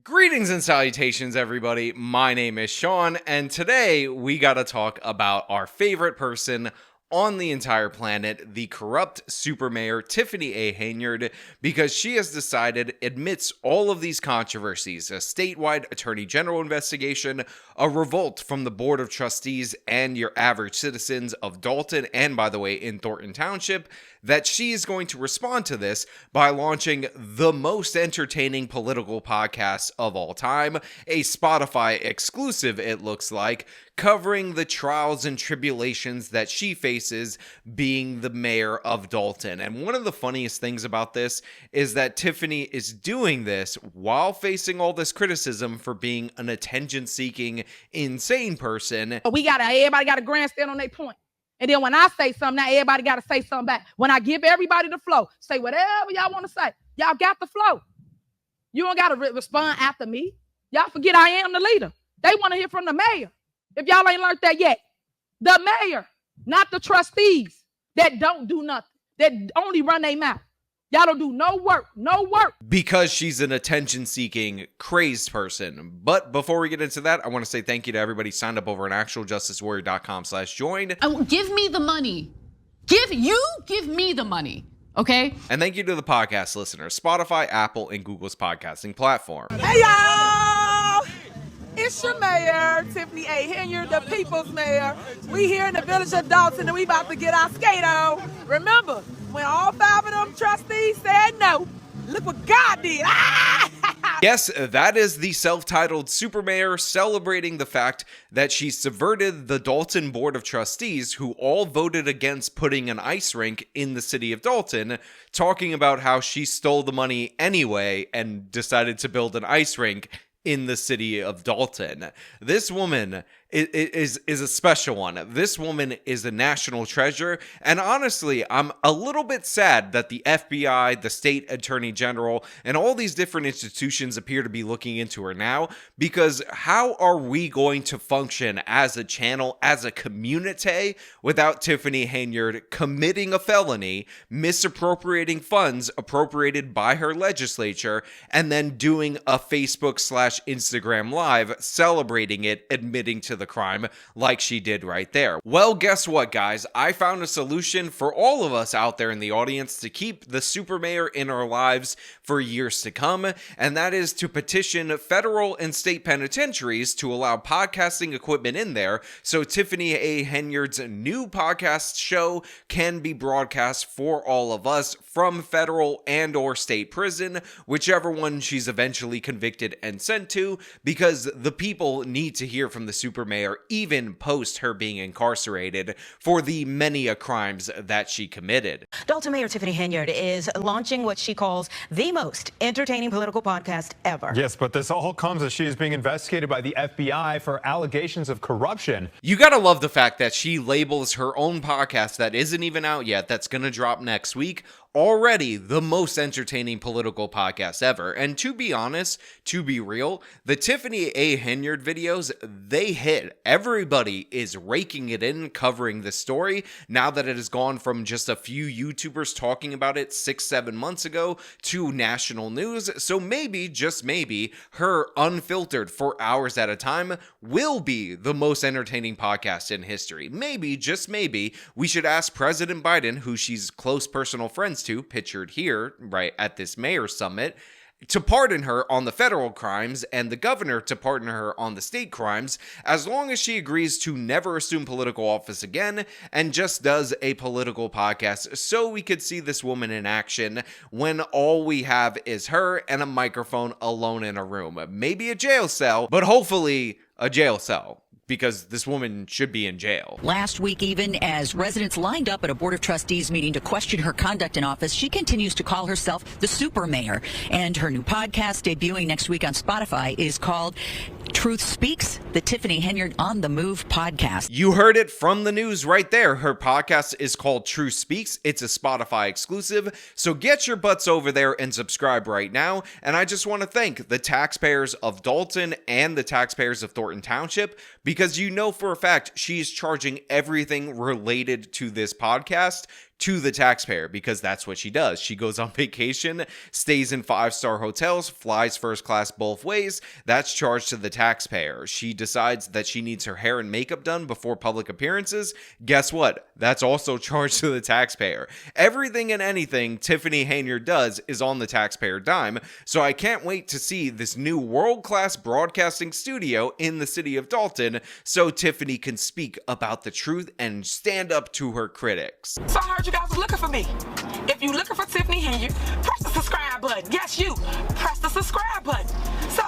Greetings and salutations, everybody. My name is Sean, and today we gotta talk about our favorite person on the entire planet, the corrupt super mayor Tiffany A. Henyard, because she has decided, amidst all of these controversies, a statewide attorney general investigation, a revolt from the board of trustees and your average citizens of Dolton, and by the way, in Thornton Township, that she is going to respond to this by launching the most entertaining political podcast of all time, a Spotify exclusive, it looks like, covering the trials and tribulations that she faces being the mayor of Dolton. And one of the funniest things about this is that Tiffany is doing this while facing all this criticism for being an attention-seeking, insane person. Everybody got a grandstand on their point. And then when I say something, now everybody got to say something back. When I give everybody the flow, say whatever y'all want to say. Y'all got the flow. You don't got to respond after me. Y'all forget I am the leader. They want to hear from the mayor. If y'all ain't learned that yet, the mayor, not the trustees that don't do nothing, that only run their mouth. Y'all don't do no work. Because she's an attention-seeking, crazed person. But before we get into that, I want to say thank you to everybody signed up over at actualjusticewarrior.com/join. Give me the money. Give me the money. Okay? And thank you to the podcast listeners, Spotify, Apple, and Google's podcasting platform. Hey, y'all! It's your mayor, Tiffany A. Henyard, the people's mayor. We here in the village of Dolton, and we about to get our skate on. Remember, when all 5 of them trustees said no, look what God did. Yes, that is the self-titled super mayor celebrating the fact that she subverted the Dolton Board of Trustees, who all voted against putting an ice rink in the city of Dolton, talking about how she stole the money anyway and decided to build an ice rink in the city of Dolton. This woman is a special one. This woman is a national treasure, and honestly, I'm a little bit sad that the FBI, the state attorney general, and all these different institutions appear to be looking into her now, because how are we going to function as a channel, as a community, without Tiffany Henyard committing a felony, misappropriating funds appropriated by her legislature, and then doing a Facebook/Instagram live celebrating it, admitting to the crime like she did right there? Well, guess what, guys? I found a solution for all of us out there in the audience to keep the super mayor in our lives for years to come, and that is to petition federal and state penitentiaries to allow podcasting equipment in there so Tiffany A. Henyard's new podcast show can be broadcast for all of us from federal and or state prison, whichever one she's eventually convicted and sent to, because the people need to hear from the super mayor even post her being incarcerated for the many crimes that she committed. Dolton Mayor Tiffany Henyard is launching what she calls the most entertaining political podcast ever. Yes, but this all comes as she is being investigated by the FBI for allegations of corruption. You gotta love the fact that she labels her own podcast that isn't even out yet, that's gonna drop next week, already the most entertaining political podcast ever. And to be honest, to be real, the Tiffany A. Henyard videos, they hit. Everybody is raking it in, covering the story, now that it has gone from just a few YouTubers talking about it 6-7 months ago to national news. So maybe, just maybe, her unfiltered for hours at a time will be the most entertaining podcast in history. Maybe, just maybe, we should ask President Biden, who she's close personal friends to, pictured here, right at this mayor summit, to pardon her on the federal crimes and the governor to pardon her on the state crimes, as long as she agrees to never assume political office again and just does a political podcast so we could see this woman in action when all we have is her and a microphone alone in a room. Maybe a jail cell, but hopefully a jail cell, because this woman should be in jail. Last week, even as residents lined up at a Board of Trustees meeting to question her conduct in office, she continues to call herself the super mayor. And her new podcast, debuting next week on Spotify, is called Truth Speaks, the Tiffany Henyard on the Move podcast. You heard it from the news right there. Her podcast is called Truth Speaks. It's a Spotify exclusive. So get your butts over there and subscribe right now. And I just want to thank the taxpayers of Dolton and the taxpayers of Thornton Township, because you know for a fact she's charging everything related to this podcast to the taxpayer, because that's what she does. She goes on vacation, stays in 5-star hotels, flies first class both ways. That's charged to the taxpayer. She decides that she needs her hair and makeup done before public appearances. Guess what? That's also charged to the taxpayer. Everything and anything Tiffany Henyard does is on the taxpayer dime, so I can't wait to see this new world-class broadcasting studio in the city of Dolton so Tiffany can speak about the truth and stand up to her critics. So I heard you guys were looking for me. If you're looking for Tiffany Henyard, press the subscribe button. Yes, you. Press the subscribe button. So,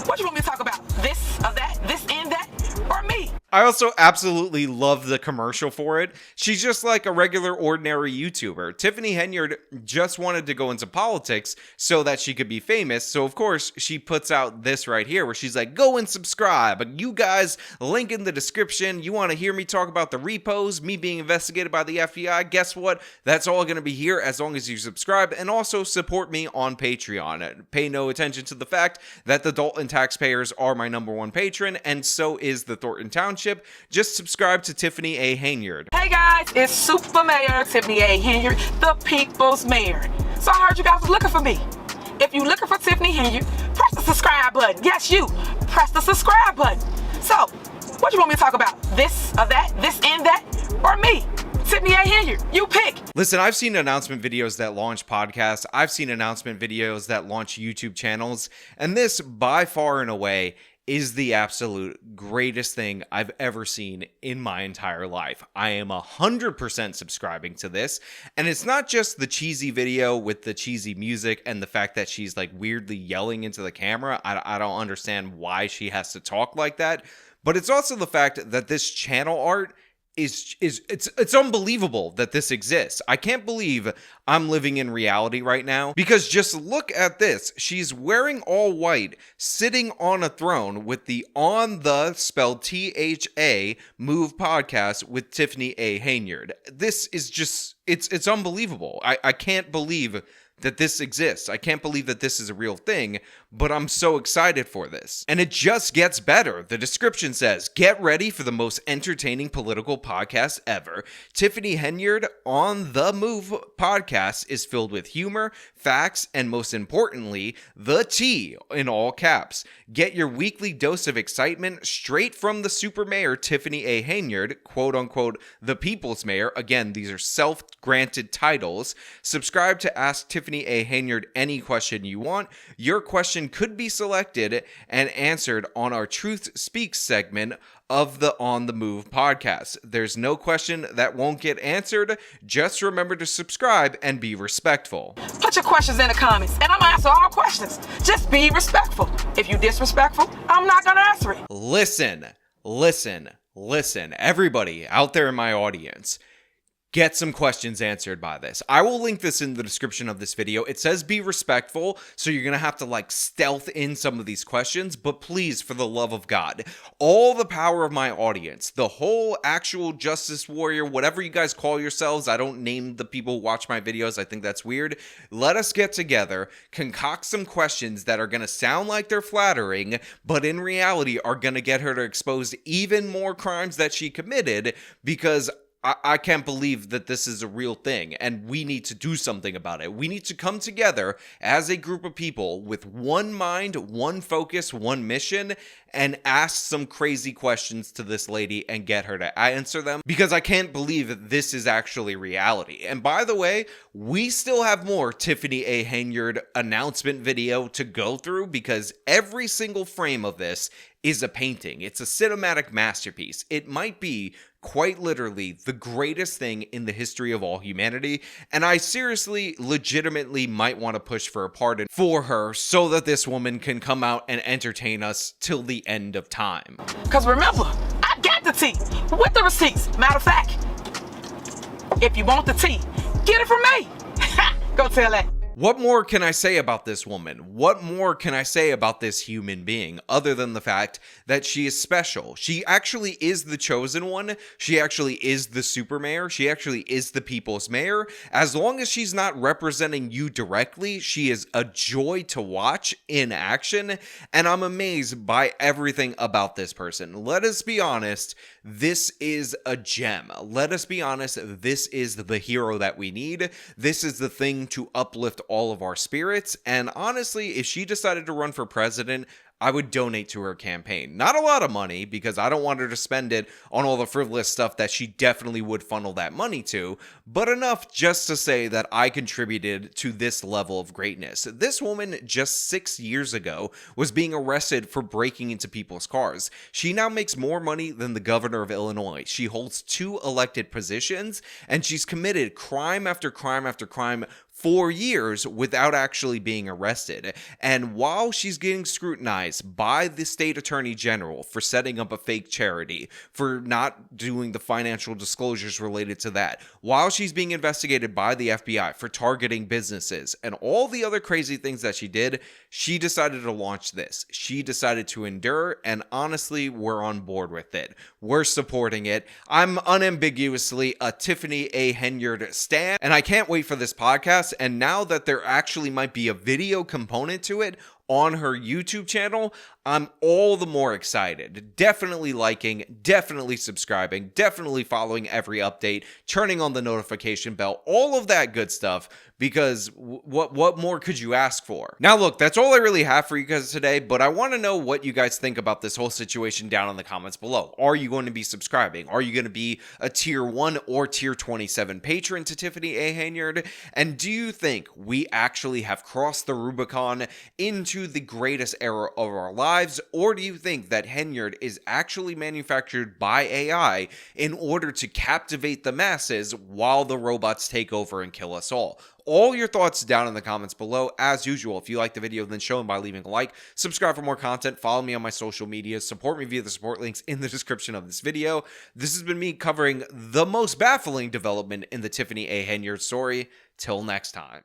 what you want me to talk about? This or that? This and that? Or me? I also absolutely love the commercial for it. She's just like a regular, ordinary YouTuber. Tiffany Henyard just wanted to go into politics so that she could be famous. So, of course, she puts out this right here where she's like, go and subscribe. You guys, link in the description. You want to hear me talk about the repos, me being investigated by the FBI? Guess what? That's all going to be here as long as you subscribe and also support me on Patreon. Pay no attention to the fact that the Dolton taxpayers are my #1 patron, and so is the Thornton Township. Just subscribe to Tiffany A. Henyard. Hey guys, it's Super Mayor Tiffany A. Henyard, the people's mayor. So I heard you guys were looking for me. If you're looking for Tiffany Henyard, press the subscribe button. Yes, you. Press the subscribe button. So, what you want me to talk about? This or that? This and that? Or me? Tiffany A. Henyard, you pick. Listen, I've seen announcement videos that launch podcasts. I've seen announcement videos that launch YouTube channels. And this, by far and away, is the absolute greatest thing I've ever seen in my entire life. I am 100% subscribing to this. And it's not just the cheesy video with the cheesy music and the fact that she's like weirdly yelling into the camera. I don't understand why she has to talk like that. But it's also the fact that this channel art it's unbelievable that this exists. I can't believe I'm living in reality right now, because just look at this. She's wearing all white, sitting on a throne with the On The, spelled THA, Move podcast with Tiffany A. Henyard. This is just, it's unbelievable. I can't believe that this exists. I can't believe that this is a real thing, but I'm so excited for this. And it just gets better. The description says, get ready for the most entertaining political podcast ever. Tiffany Henyard On The Move podcast is filled with humor, facts, and most importantly, the tea in all caps. Get your weekly dose of excitement straight from the super mayor, Tiffany A. Henyard, quote unquote, the people's mayor. Again, these are self-granted titles. Subscribe to Ask Tiffany A. Henyard any question you want. Your question could be selected and answered on our Truth Speaks segment of the On The Move podcast. There's no question that won't get answered. Just remember to subscribe and be respectful. Put your questions in the comments, and I'm gonna answer all questions. Just be respectful. If you're disrespectful, I'm not gonna answer it. Listen, everybody out there in my audience. Get some questions answered by this. I will link this in the description of this video. It says be respectful, so you're gonna have to like stealth in some of these questions, but please, for the love of God, all the power of my audience, the whole actual justice warrior, whatever you guys call yourselves, I don't name the people who watch my videos, I think that's weird. Let us get together, concoct some questions that are gonna sound like they're flattering, but in reality are gonna get her to expose even more crimes that she committed, because I can't believe that this is a real thing, and we need to do something about it. We need to come together as a group of people with one mind, one focus, one mission, and ask some crazy questions to this lady and get her to answer them, because I can't believe that this is actually reality. And by the way, we still have more Tiffany A. Henyard announcement video to go through, because every single frame of this is a painting. It's a cinematic masterpiece. It might be quite literally the greatest thing in the history of all humanity, and I seriously, legitimately might want to push for a pardon for her so that this woman can come out and entertain us till the end of time. Because remember, I got the tea with the receipts. Matter of fact, if you want the tea, get it from me. Go tell that. What more can I say about this woman? What more can I say about this human being other than the fact that she is special? She actually is the chosen one. She actually is the super mayor. She actually is the people's mayor. As long as she's not representing you directly, she is a joy to watch in action. And I'm amazed by everything about this person. Let us be honest. This is a gem. Let us be honest. This is the hero that we need. This is the thing to uplift all of our spirits. And honestly, if she decided to run for president, I would donate to her campaign. Not a lot of money, because I don't want her to spend it on all the frivolous stuff that she definitely would funnel that money to, but enough just to say that I contributed to this level of greatness. This woman just 6 years ago was being arrested for breaking into people's cars. She now makes more money than the governor of Illinois. She holds 2 elected positions, and she's committed crime after crime after crime for years without actually being arrested. And while she's getting scrutinized by the state attorney general for setting up a fake charity, for not doing the financial disclosures related to that, while she's being investigated by the FBI for targeting businesses and all the other crazy things that she did, she decided to launch this. She decided to endure, and honestly, we're on board with it. We're supporting it. I'm unambiguously a Tiffany A. Henyard stan, and I can't wait for this podcast. And now that there actually might be a video component to it on her YouTube channel, I'm all the more excited. Definitely liking, definitely subscribing, definitely following every update, turning on the notification bell, all of that good stuff, because what more could you ask for? Now look, that's all I really have for you guys today, but I want to know what you guys think about this whole situation down in the comments below. Are you going to be subscribing? Are you going to be a tier 1 or tier 27 patron to Tiffany A. Henyard? And do you think we actually have crossed the Rubicon into the greatest era of our lives, or do you think that Henyard is actually manufactured by AI in order to captivate the masses while the robots take over and kill us all? All your thoughts down in the comments below. As usual, if you liked the video, then show them by leaving a like, subscribe for more content, follow me on my social media, support me via the support links in the description of this video. This has been me covering the most baffling development in the Tiffany A. Henyard story. Till next time.